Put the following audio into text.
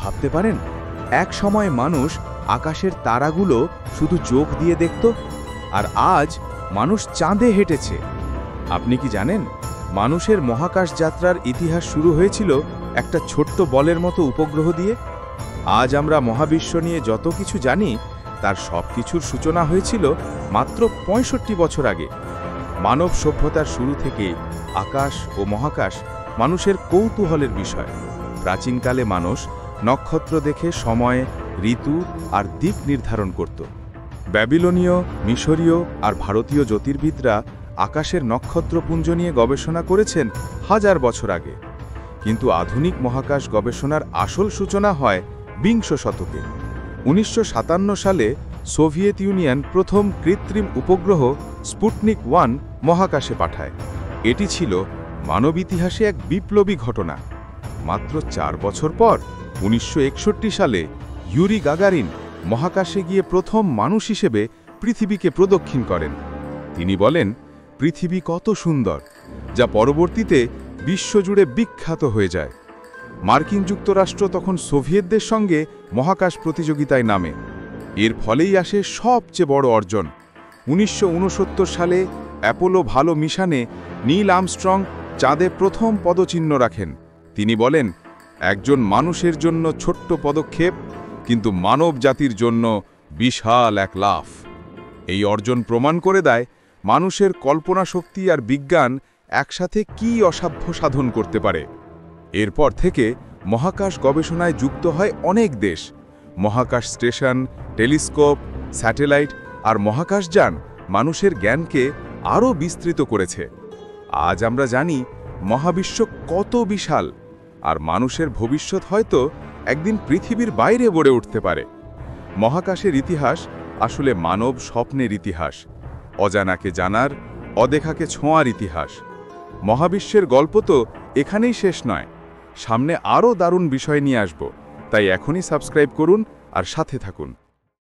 ভাবতে পারেন, এক সময় মানুষ আকাশের তারাগুলো শুধু চোখ দিয়ে দেখত, আর আজ মানুষ চাঁদে হেঁটেছে। আপনি কি জানেন, মানুষের মহাকাশ যাত্রার ইতিহাস শুরু হয়েছিল একটা ছোট্ট বলের মতো উপগ্রহ দিয়ে? আজ আমরা মহাবিশ্ব নিয়ে যত কিছু জানি, তার সব কিছুর সূচনা হয়েছিল মাত্র ৬৫ বছর আগে। মানব সভ্যতার শুরু থেকে আকাশ ও মহাকাশ মানুষের কৌতূহলের বিষয়। প্রাচীনকালে মানুষ নক্ষত্র দেখে সময়, ঋতু আর দিক নির্ধারণ করত। ব্যাবিলনীয়, মিশরীয় আর ভারতীয় জ্যোতির্বিদরা আকাশের নক্ষত্রপুঞ্জ নিয়ে গবেষণা করেছেন হাজার বছর আগে। কিন্তু আধুনিক মহাকাশ গবেষণার আসল সূচনা হয় বিংশ শতকে। ১৯৫৭ সালে সোভিয়েত ইউনিয়ন প্রথম কৃত্রিম উপগ্রহ স্পুটনিক ১ মহাকাশে পাঠায়। এটি ছিল মানব ইতিহাসে এক বিপ্লবী ঘটনা। মাত্র ৪ বছর পর ১৯৬১ সালে ইউরি গাগারিন মহাকাশে গিয়ে প্রথম মানুষ হিসেবে পৃথিবীকে প্রদক্ষিণ করেন। তিনি বলেন, পৃথিবী কত সুন্দর, যা পরবর্তীতে বিশ্বজুড়ে বিখ্যাত হয়ে যায়। মার্কিন যুক্তরাষ্ট্র তখন সোভিয়েতদের সঙ্গে মহাকাশ প্রতিযোগিতায় নামে। এর ফলেই আসে সবচেয়ে বড় অর্জন। ১৯৬৯ সালে অ্যাপোলো ভালো মিশনে নীল আর্মস্ট্রং চাঁদে প্রথম পদচিহ্ন রাখেন। তিনি বলেন, একজন মানুষের জন্য ছোট্ট পদক্ষেপ, কিন্তু মানব জাতির জন্য বিশাল এক লাফ। এই অর্জন প্রমাণ করে দেয় মানুষের কল্পনা শক্তি আর বিজ্ঞান একসাথে কী অসাধ্য সাধন করতে পারে। এরপর থেকে মহাকাশ গবেষণায় যুক্ত হয় অনেক দেশ। মহাকাশ স্টেশন, টেলিস্কোপ, স্যাটেলাইট আর মহাকাশযান মানুষের জ্ঞানকে আরও বিস্তৃত করেছে। আজ আমরা জানি মহাবিশ্ব কত বিশাল, আর মানুষের ভবিষ্যৎ হয়তো একদিন পৃথিবীর বাইরে গড়ে উঠতে পারে। মহাকাশের ইতিহাস আসলে মানব স্বপ্নের ইতিহাস, অজানাকে জানার, অদেখাকে ছোঁয়ার ইতিহাস। মহাবিশ্বের গল্প তো এখানেই শেষ নয়, সামনে আরও দারুণ বিষয় নিয়ে আসব। তাই এখনই সাবস্ক্রাইব করুন আর সাথে থাকুন।